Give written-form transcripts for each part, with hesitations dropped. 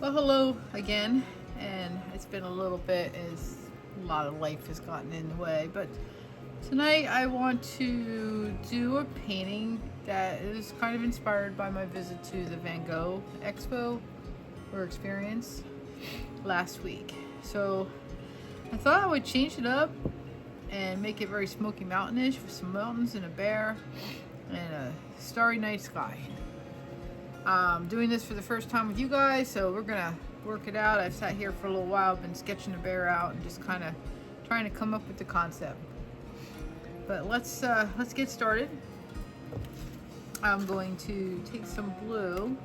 Well, hello again, and it's been a little bit as a lot of life has gotten in the way, but tonight I want to do a painting that is kind of inspired by my visit to the Van Gogh expo or experience last week. So I thought I would change it up and make it very Smoky Mountainish with some mountains and a bear and a starry night sky. Doing this for the first time with you guys, so we're gonna work it out. I've sat here for a little while, been sketching a bear out and just kind of trying to come up with the concept. But let's get started. I'm going to take some blue,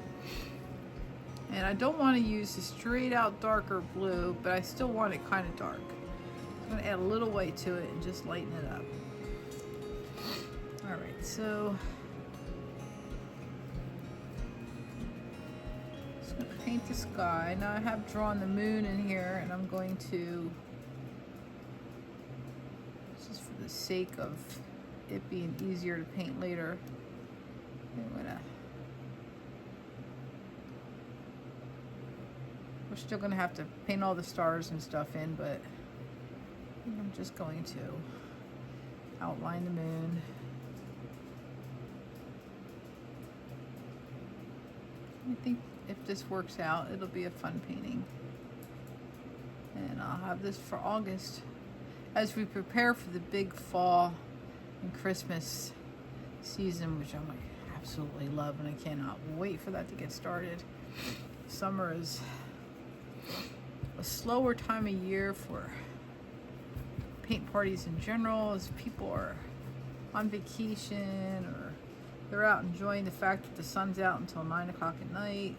and I don't want to use a straight out darker blue, but I still want it kind of dark. I'm going to add a little white to it and just lighten it up. All right, so paint the sky. Now I have drawn the moon in here, and I'm going to, just for the sake of it being easier to paint later, we're still gonna have to paint all the stars and stuff in, but I'm just going to outline the moon. I think if this works out, it'll be a fun painting. And I'll have this for August as we prepare for the big fall and Christmas season, which I'm absolutely love, and I cannot wait for that to get started. Summer is a slower time of year for paint parties in general, as people are on vacation or they're out enjoying the fact that the sun's out until 9 o'clock at night.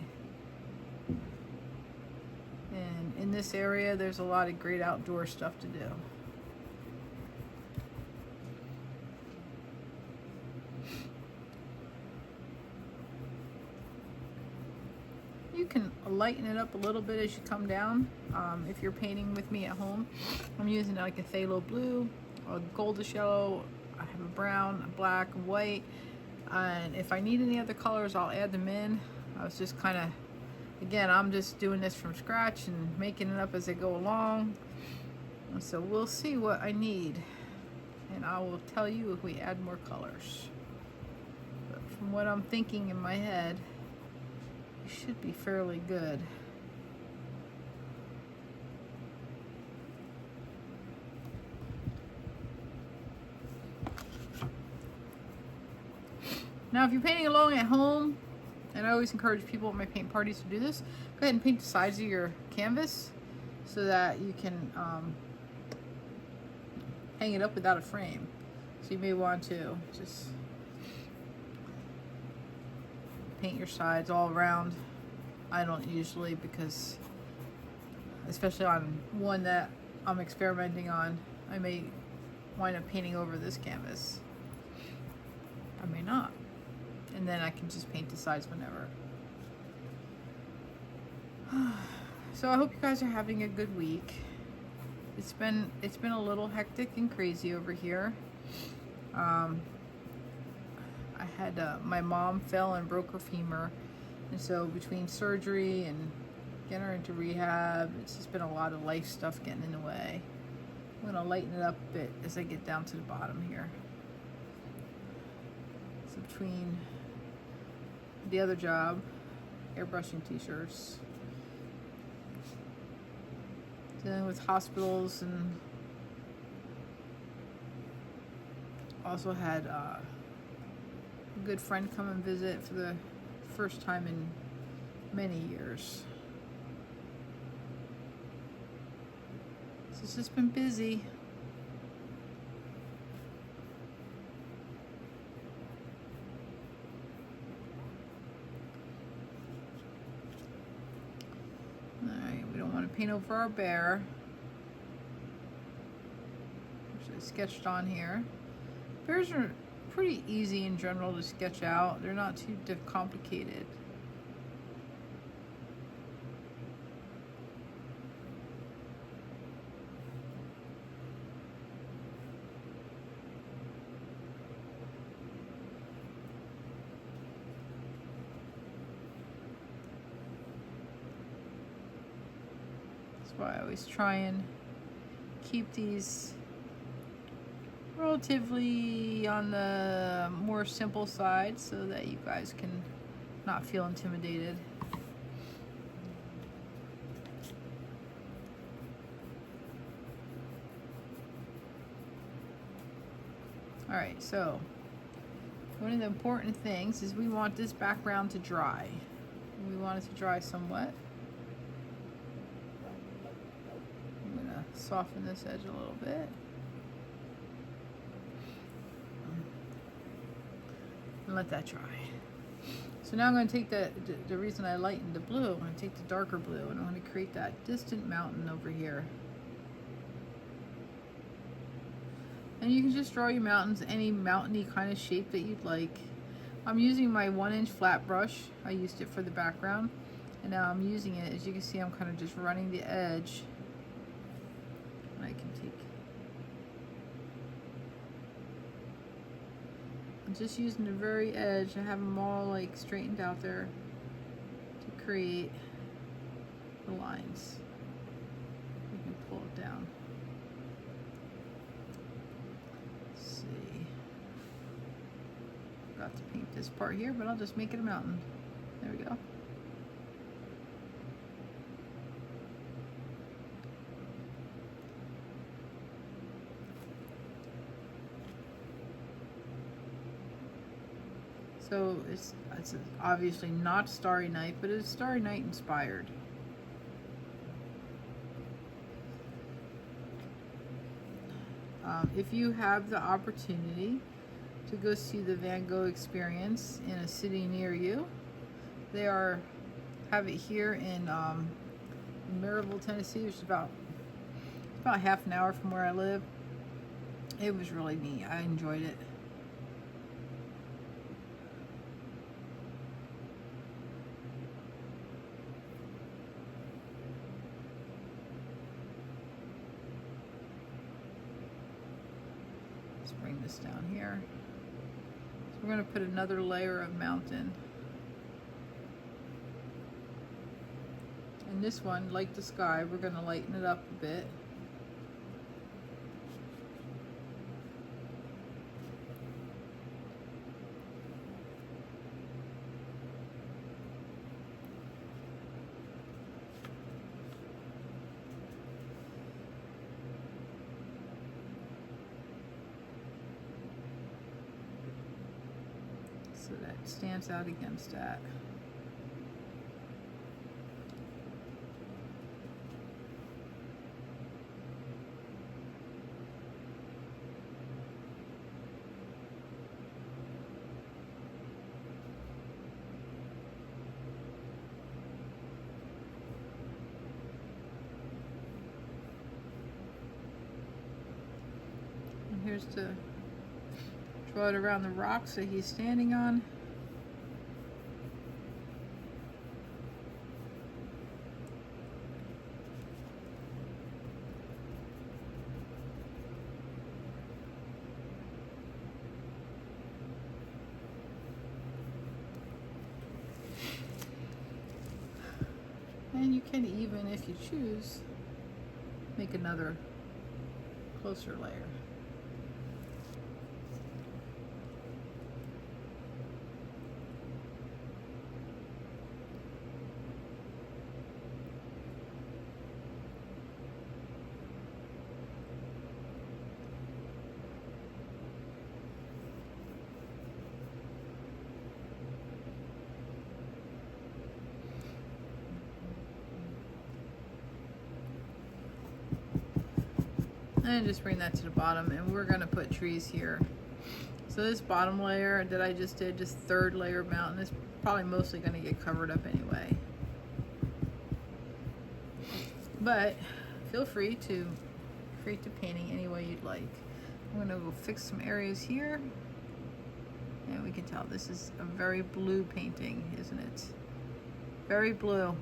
And in this area, there's a lot of great outdoor stuff to do. You can lighten it up a little bit as you come down. If you're painting with me at home, I'm using like a phthalo blue, a goldish yellow, I have a brown, a black, a white. And if I need any other colors, I'll add them in. I was just kind of, again, I'm just doing this from scratch and making it up as I go along. And so we'll see what I need, and I will tell you if we add more colors. But from what I'm thinking in my head, it should be fairly good. Now, if you're painting along at home, and I always encourage people at my paint parties to do this, go ahead and paint the sides of your canvas so that you can hang it up without a frame. So you may want to just paint your sides all around. I don't usually, because especially on one that I'm experimenting on, I may wind up painting over this canvas. I may not. And then I can just paint the sides whenever. So I hope you guys are having a good week. It's been a little hectic and crazy over here. I had my mom fell and broke her femur, and so between surgery and getting her into rehab, it's just been a lot of life stuff getting in the way. I'm gonna lighten it up a bit as I get down to the bottom here. So between the other job, airbrushing t-shirts, dealing with hospitals, and also had a good friend come and visit for the first time in many years. So it's just been busy. Paint over our bear, which is sketched on here. Bears are pretty easy in general to sketch out. They're not too complicated. why I always try and keep these relatively on the more simple side so that you guys can not feel intimidated. Alright, so one of the important things is we want this background to dry. We want it to dry somewhat. I'm going to soften this edge a little bit. And let that dry. So now I'm going to take the reason I lightened the blue, I'm going to take the darker blue and I'm going to create that distant mountain over here. And you can just draw your mountains any mountainy kind of shape that you'd like. I'm using my 1-inch flat brush. I used it for the background. And now I'm using it, as you can see, I'm kind of just running the edge. And I can take... I'm just using the very edge. I have them all like straightened out there to create the lines. You can pull it down. Got to paint this part here, but I'll just make it a mountain. There we go. So it's obviously not Starry Night, but it's Starry Night inspired. If you have the opportunity to go see the Van Gogh experience in a city near you, they have it here in Maryville, Tennessee, which is about half an hour from where I live. It was really neat. I enjoyed it. Let's bring this down here. So we're going to put another layer of mountain. And this one, like the sky, we're going to lighten it up a bit. So that stands out against that. And here's the draw it around the rocks that he's standing on. And you can even, if you choose, make another closer layer. And just bring that to the bottom, and we're going to put trees here. So this bottom layer that I just did, just third layer of mountain, is probably mostly going to get covered up anyway. But feel free to create the painting any way you'd like. I'm going to go fix some areas here, and we can tell this is a very blue painting, isn't it? Very blue.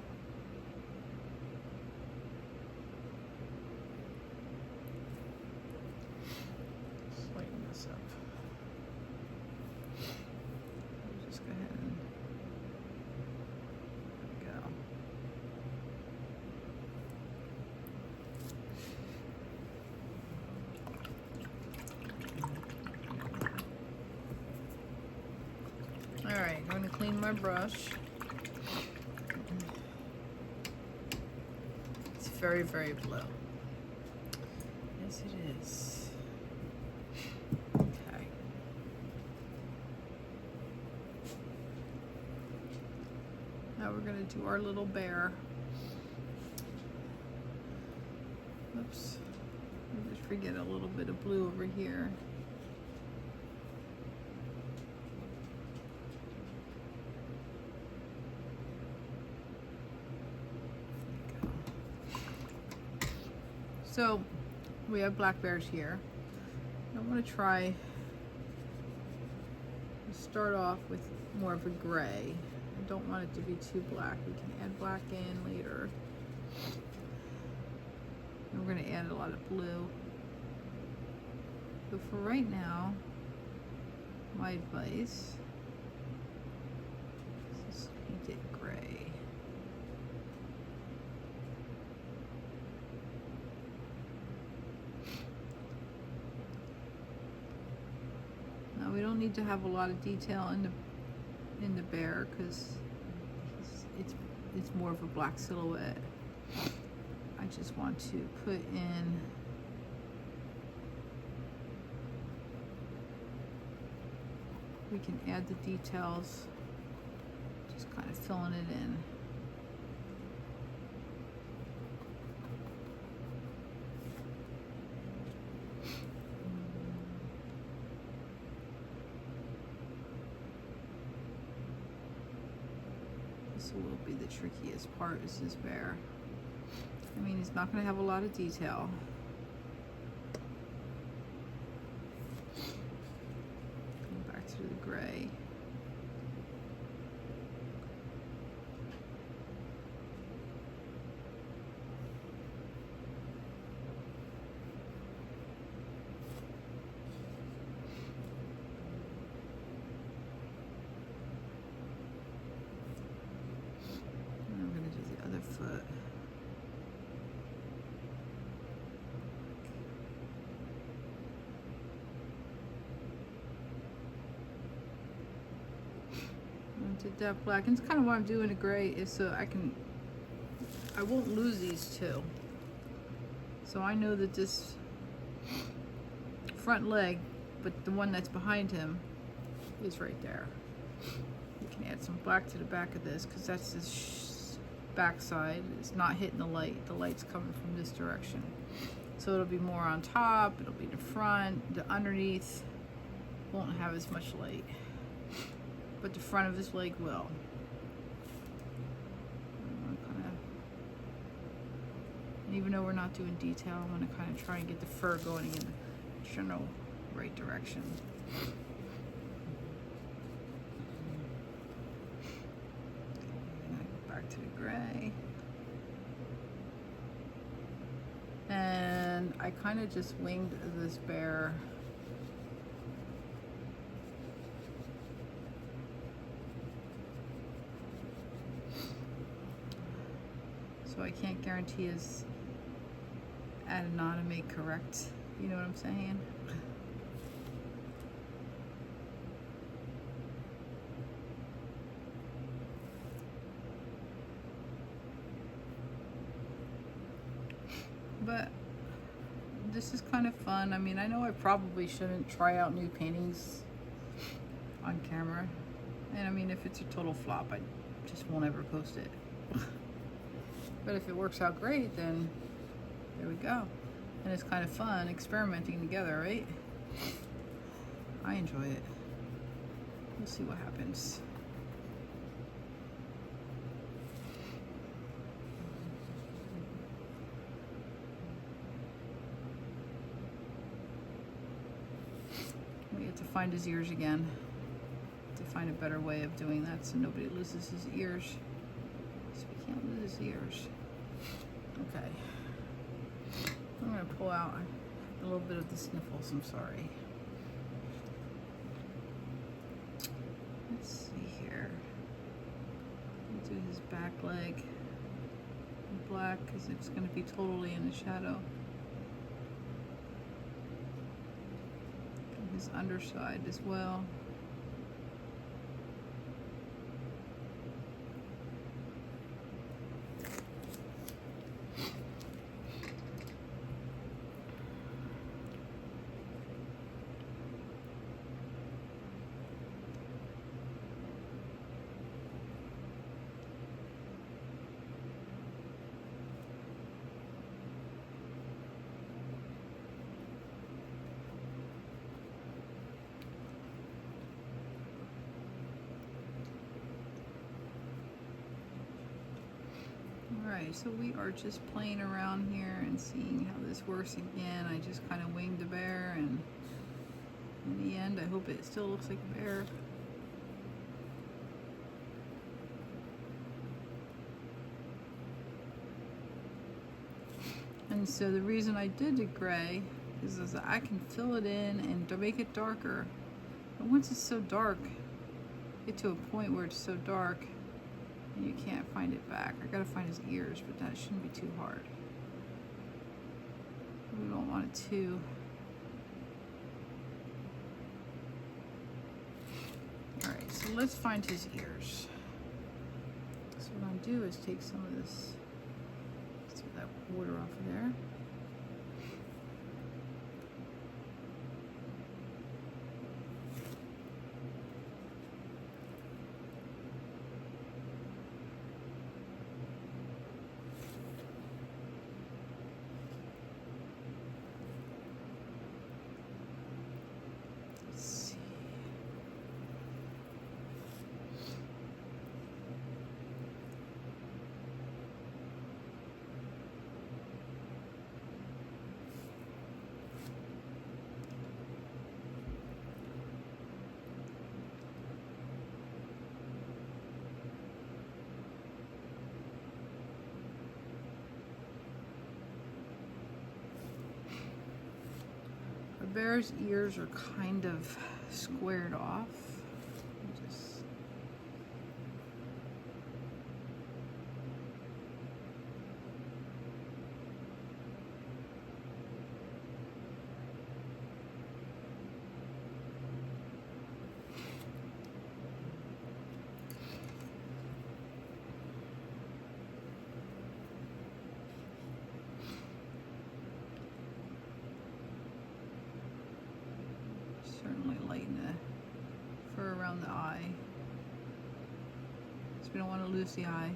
clean my brush. It's very, very blue. Yes, it is. Okay. Now we're going to do our little bear. Oops. I just forget a little bit of blue over here. So we have black bears here. I want to try to start off with more of a gray. I don't want it to be too black. We can add black in later. And we're going to add a lot of blue. But for right now, my advice is just paint it gray. Now we don't need to have a lot of detail in the bear because it's more of a black silhouette. I just want to put in we can add the details, just kind of filling it in. This will be the trickiest part, is this bear. I mean, he's not going to have a lot of detail. Go back to the gray. And I'm going to do the other foot. Did that black, and it's kind of why I'm doing it gray, is so I won't lose these two. So I know that this front leg, but the one that's behind him is right there. You can add some black to the back of this because that's his back side. It's not hitting the light. The light's coming from this direction. So it'll be more on top, it'll be the front, the underneath won't have as much light. But the front of his leg will. And even though we're not doing detail, I'm going to kind of try and get the fur going in the general right direction. And I go back to the gray. And I kind of just winged this bear. So I can't guarantee his anatomy correct. You know what I'm saying? But this is kind of fun. I mean, I know I probably shouldn't try out new paintings on camera. And I mean, if it's a total flop, I just won't ever post it. But if it works out great, then there we go. And it's kind of fun experimenting together, right? I enjoy it. We'll see what happens. We have to find his ears again. To find a better way of doing that so nobody loses his ears. So we can't lose his ears. Okay. I'm going to pull out a little bit of the sniffles, I'm sorry. Let's see here. I'll do his back leg in black because it's going to be totally in the shadow. And his underside as well. Alright, so we are just playing around here and seeing how this works again. I just kind of winged the bear, and in the end I hope it still looks like a bear. And so the reason I did the gray is that I can fill it in and to make it darker. But once it's so dark, get to a point where it's so dark and you can't find it back. I gotta find his ears, but that shouldn't be too hard. We don't want it too. Alright, so let's find his ears. So what I'm gonna do is take some of this, some of that water off of there. The bear's ears are kind of squared off. Just certainly lighten the fur around the eye, because we don't want to lose the eye.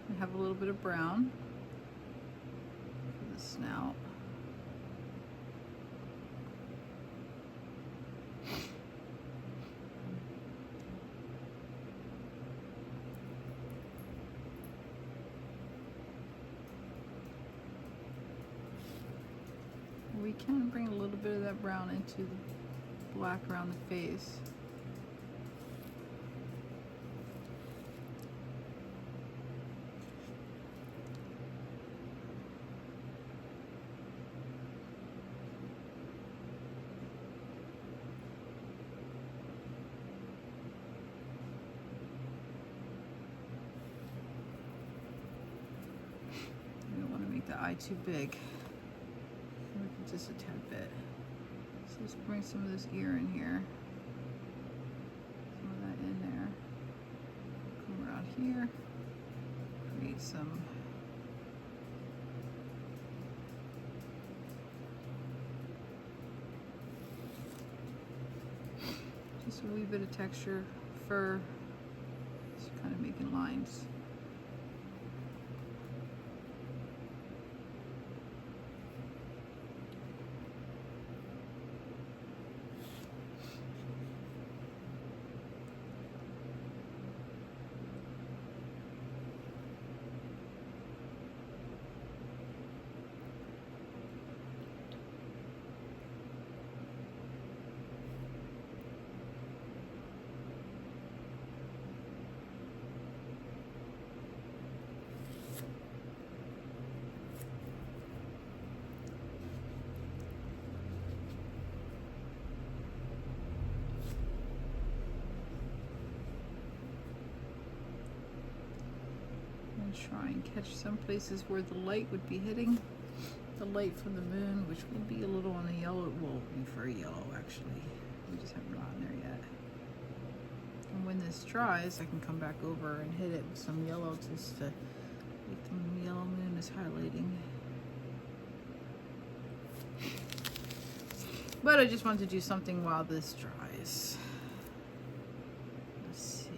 We have a little bit of brown for the snout. We can bring a little bit of that brown into the black around the face. We don't want to make the eye too big. Just a tad bit. So let's bring some of this ear in here. Some of that in there. Come around here. Create some just a wee bit of texture, fur. Just kind of making lines. Try and catch some places where the light would be hitting the light from the moon, which will be a little on the yellow. Well, be very yellow actually. We just haven't gotten there yet. And when this dries, I can come back over and hit it with some yellow just to make the yellow moon is highlighting. But I just wanted to do something while this dries. Let's see.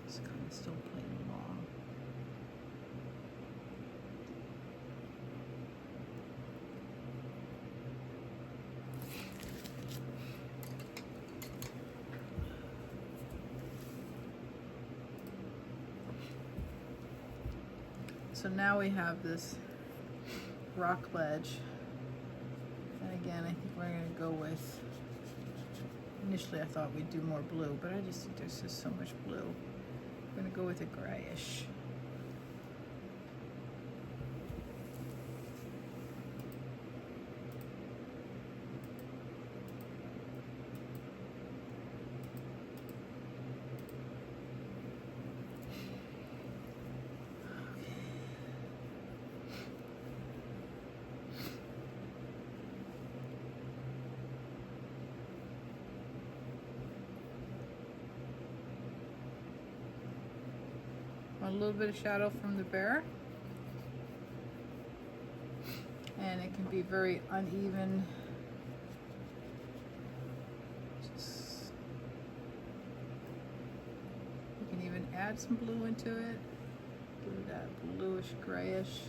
It's kind of still playing along. So now we have this rock ledge. And again, I think we're going to go with, initially I thought we'd do more blue, but I just think there's just so much blue. I'm going to go with a grayish. A little bit of shadow from the bear, and it can be very uneven. You can even add some blue into it, do that bluish grayish.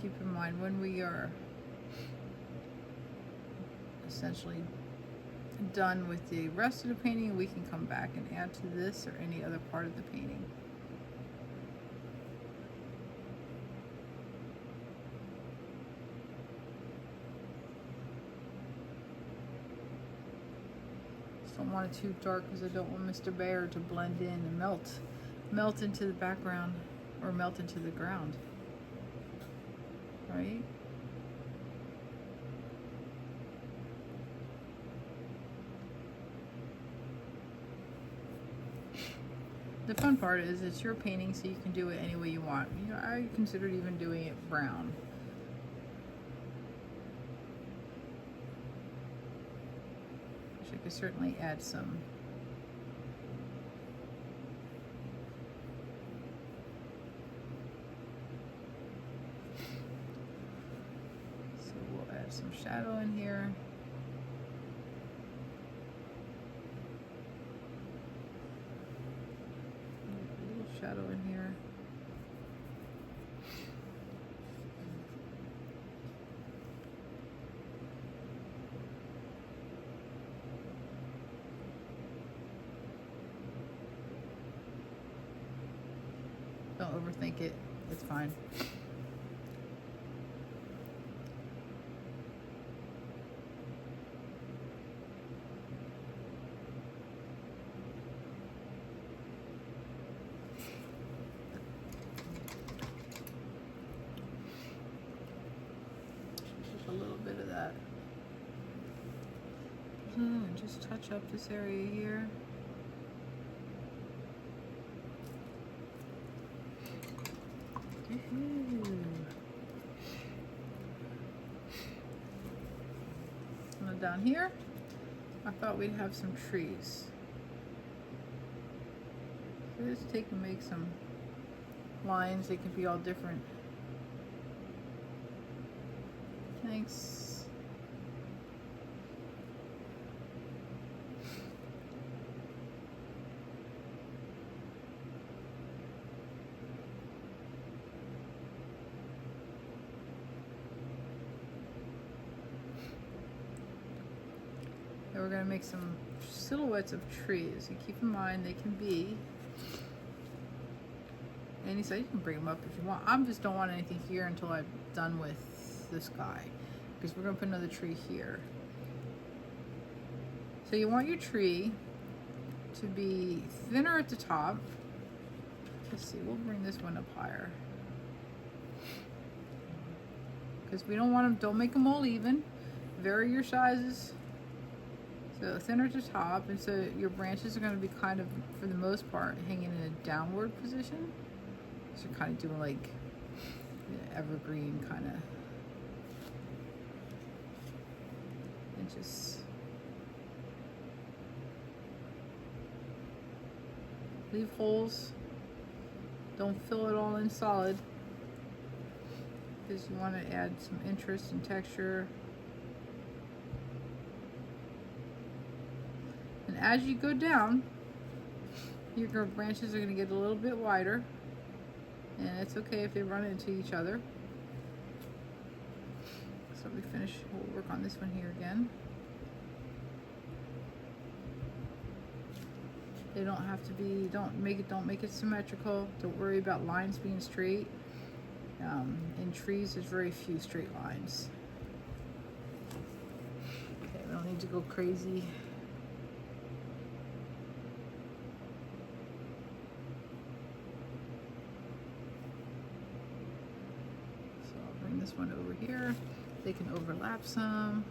Keep in mind, when we are essentially done with the rest of the painting, we can come back and add to this or any other part of the painting. Just don't want it too dark because I don't want Mr. Bear to blend in and melt into the background or melt into the ground. Right? The fun part is it's your painting, so you can do it any way you want. You know, I considered even doing it brown. Which I could certainly add some. Some shadow in here. A little shadow in here. Don't overthink it. It's fine. A little bit of that. And just touch up this area here. And down here, I thought we'd have some trees. So just take and make some lines. They can be all different. Thanks. And we're going to make some silhouettes of trees. And keep in mind they can be any size. You can bring them up if you want. I just don't want anything here until I'm done with this guy, because we're going to put another tree here. So you want your tree to be thinner at the top. Let's see, we'll bring this one up higher, because we don't want them, don't make them all even. Vary your sizes. So thinner at the top, and so your branches are going to be kind of, for the most part, hanging in a downward position. So you're kind of doing like evergreen kind of. And just leave holes. Don't fill it all in solid, because you want to add some interest and texture. And as you go down, your branches are going to get a little bit wider. And it's okay if they run into each other. So we finish, we'll work on this one here again. They don't have to be, don't make it symmetrical. Don't worry about lines being straight. In trees, there's very few straight lines. Okay, we don't need to go crazy. So I'll bring this one over here. They can overlap some.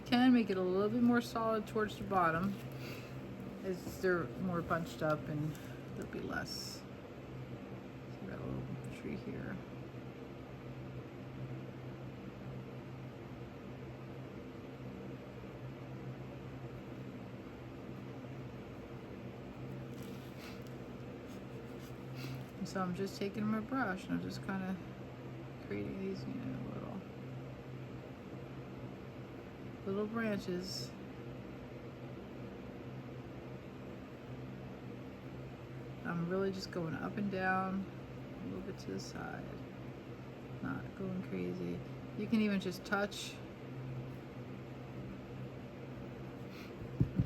Can make it a little bit more solid towards the bottom as they're more bunched up, and there'll be less. So we got a little tree here. And so I'm just taking my brush and I'm just kind of creating these, you know, little branches. I'm really just going up and down, a little bit to the side, not going crazy. You can even just touch,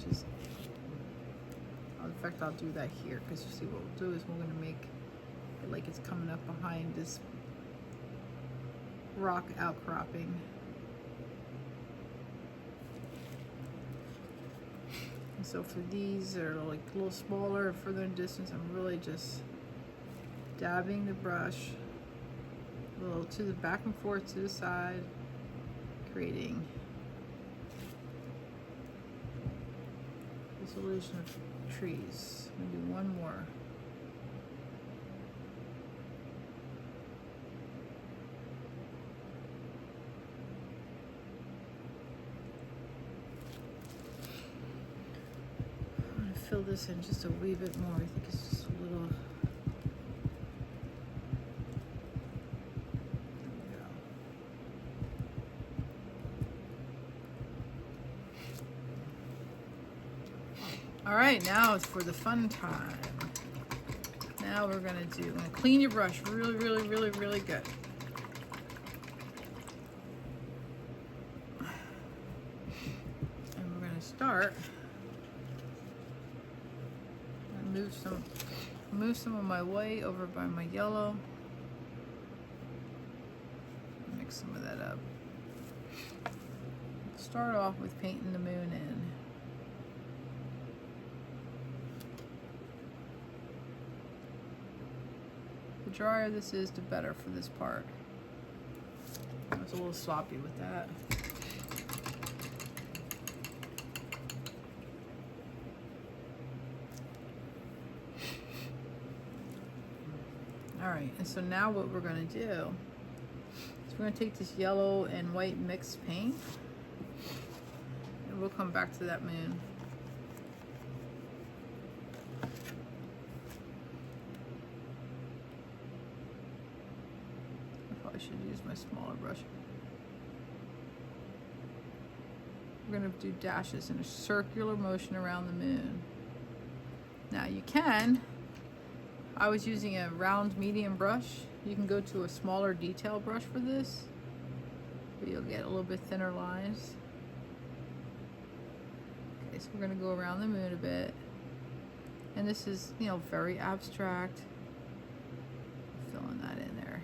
just, in fact I'll do that here, because you see what we'll do is we're going to make it like it's coming up behind this rock outcropping. So for these that are like a little smaller, further in distance, I'm really just dabbing the brush a little to the back and forth to the side, creating this illusion of trees. I'm gonna do one more. Fill this in just a wee bit more. I think it's just a little. There we go. All right, now it's for the fun time. Now we're gonna clean your brush really, really, really, really good. And we're gonna start. Move some of my white over by my yellow. Mix some of that up. Start off with painting the moon in. The drier this is, the better for this part. I was a little sloppy with that. Alright, and so now what we're going to do is we're going to take this yellow and white mixed paint, and we'll come back to that moon. I probably should use my smaller brush. We're going to do dashes in a circular motion around the moon. Now you can, I was using a round medium brush. You can go to a smaller detail brush for this, but you'll get a little bit thinner lines. Okay, so we're gonna go around the moon a bit. And this is, you know, very abstract. Filling that in there.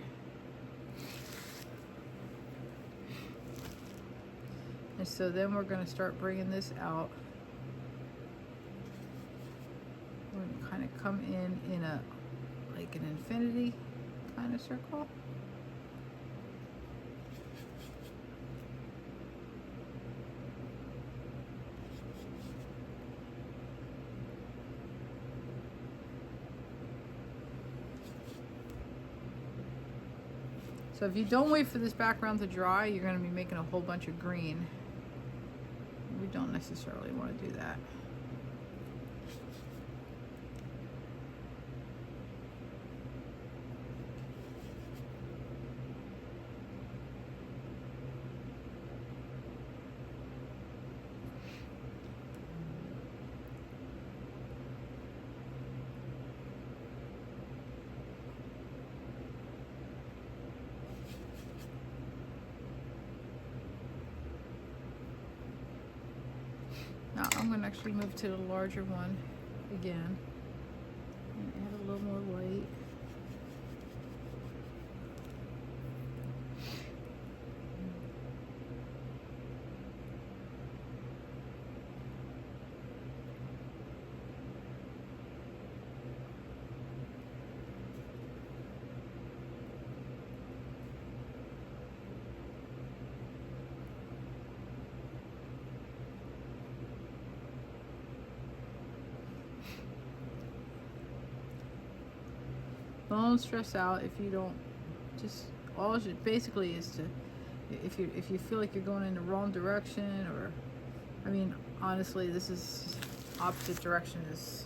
And so then we're gonna start bringing this out. We're gonna kind of come in a like an infinity kind of circle. So if you don't wait for this background to dry, you're going to be making a whole bunch of green. We don't necessarily want to do that. Now I'm going to actually move to the larger one again and add a little more white. Don't stress out if you don't. Just all it basically is to, if you feel like you're going in the wrong direction, or I mean honestly this is opposite direction as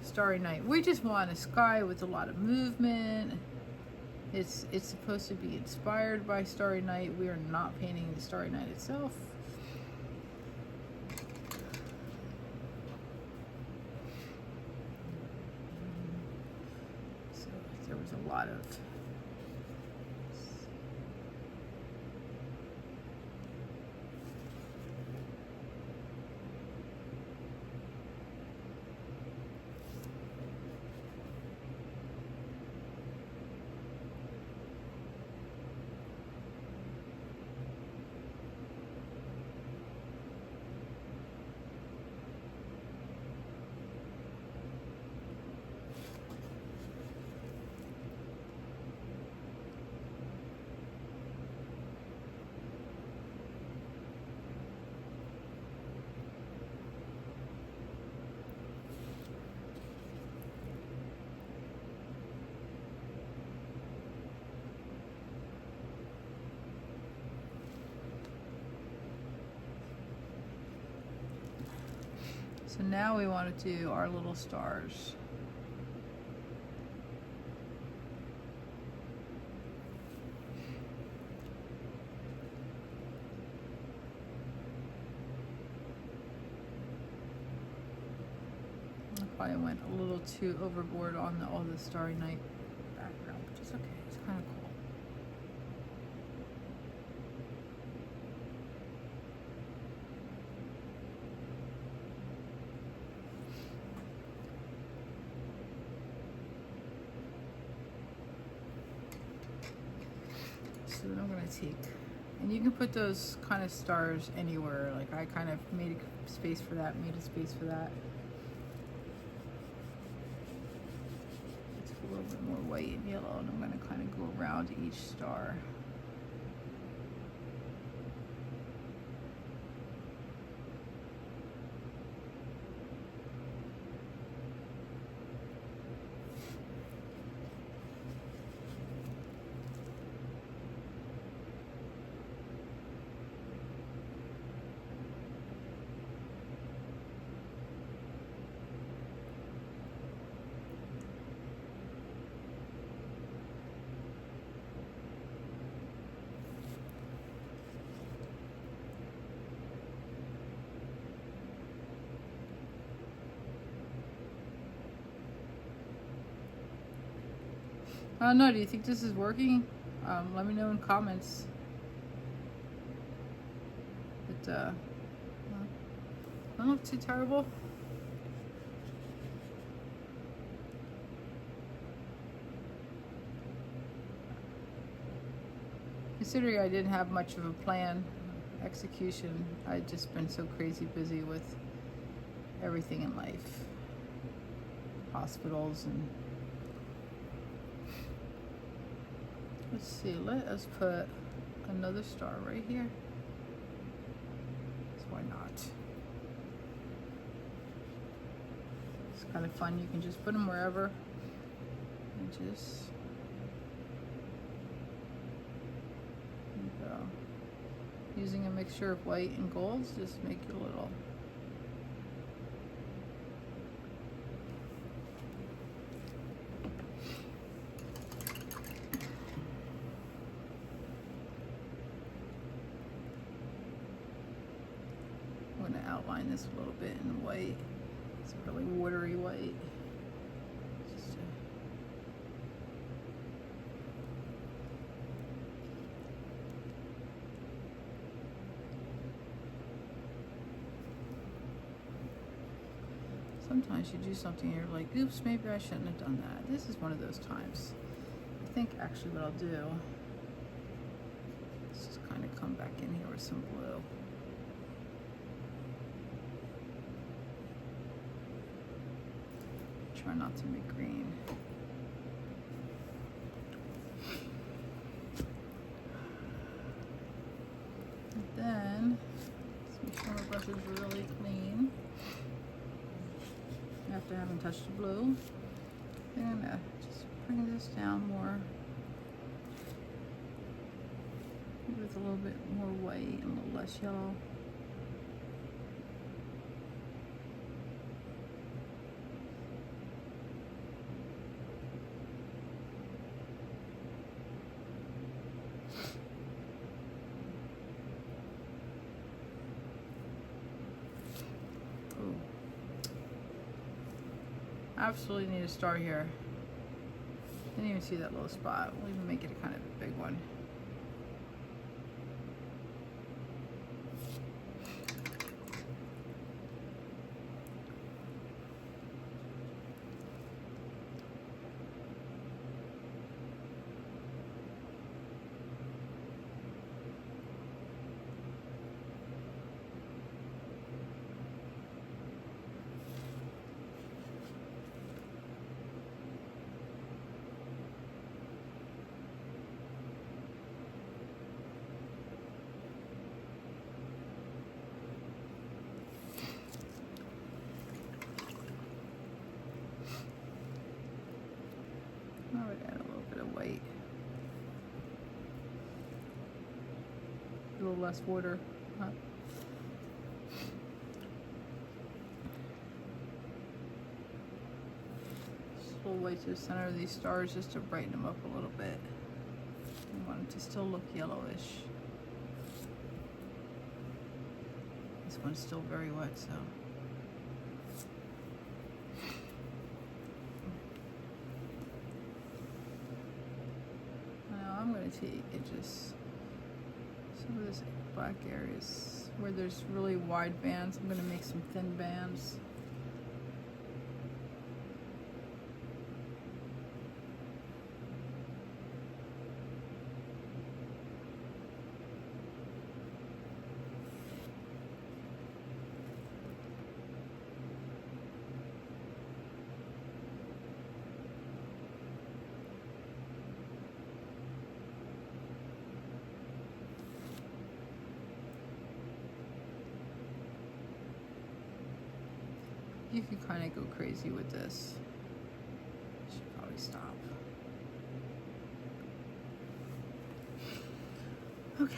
Starry Night. We just want a sky with a lot of movement. It's supposed to be inspired by Starry Night. We are not painting the Starry Night itself. There was a lot of So now we want to do our little stars. I probably went a little too overboard on all the Starry Night background, which is okay. It's kind of cool. So then I'm going to take, and you can put those kind of stars anywhere. Like I kind of made a space for that, made a space for that. It's a little bit more white and yellow, and I'm going to kind of go around each star. I don't know, do you think this is working? Let me know in comments. It don't look too terrible. Considering I didn't have much of a plan, execution, I'd just been so crazy busy with everything in life. Hospitals and... Let's see, let us put another star right here. So why not? It's kind of fun. You can just put them wherever and just... There you go. Using a mixture of white and golds, just make your little... I'm going to outline this a little bit in white. It's really watery white. Just Sometimes you do something and you're like, oops, maybe I shouldn't have done that. This is one of those times. I think actually what I'll do is just kind of come back in here with some blue. Try not to make green. And then, let's make sure my brush is really clean. After having touched the blue, then I'm gonna just bring this down more with a little bit more white and a little less yellow. Absolutely need a star here. Didn't even see that little spot. We'll even make it a kind of a big one. I would add a little bit of white. A little less water. Just a little white to the center of these stars just to brighten them up a little bit. I want it to still look yellowish. This one's still very wet, so. I'm going to take and just some of this black areas where there's really wide bands. I'm going to make some thin bands. You can kind of go crazy with this. Should probably stop. Okay.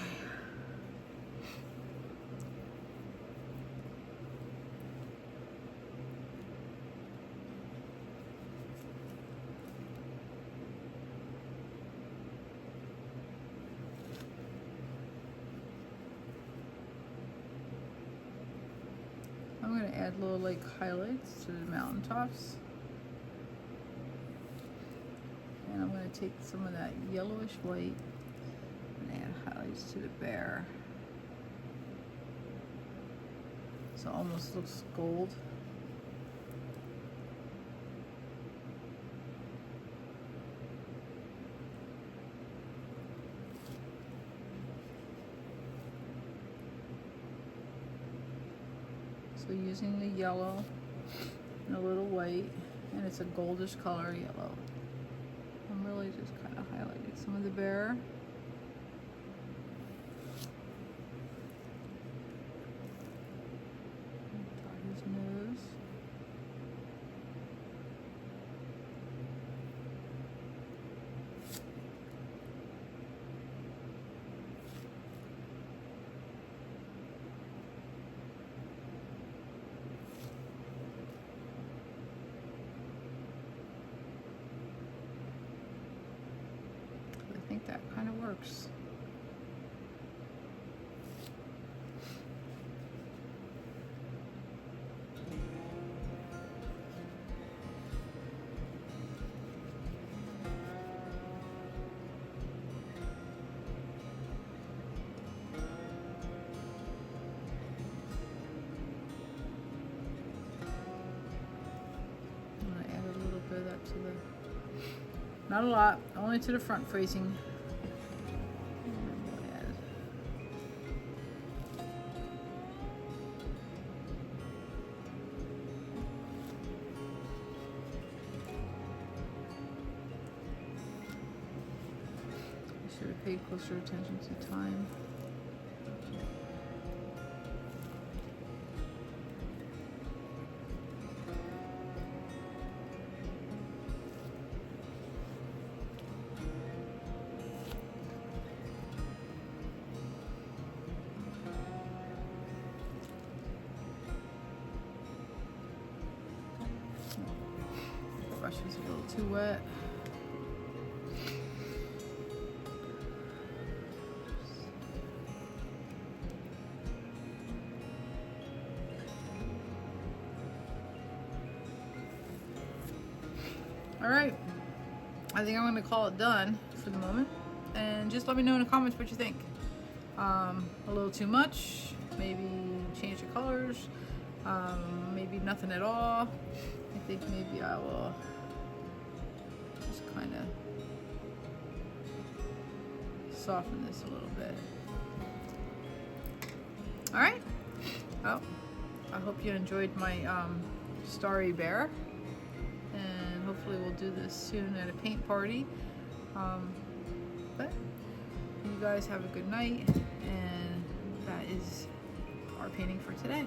I'm going to add little like highlights to the mountaintops. And I'm going to take some of that yellowish white and add highlights to the bear. So it almost looks gold. So using the yellow and a little white, and it's a goldish color yellow. I'm really just kind of highlighting some of the bear. Dot his nose. I think that kind of works. Not a lot, only to the front facing. Should have paid closer attention to time. The brush is a little too wet. Alright, I think I'm going to call it done for the moment, and just let me know in the comments what you think. A little too much, maybe change the colors, maybe nothing at all. I think maybe I will just kind of soften this a little bit. Alright, well, I hope you enjoyed my Starry Bear. And hopefully we'll do this soon at a paint party. But you guys have a good night, and that is our painting for today.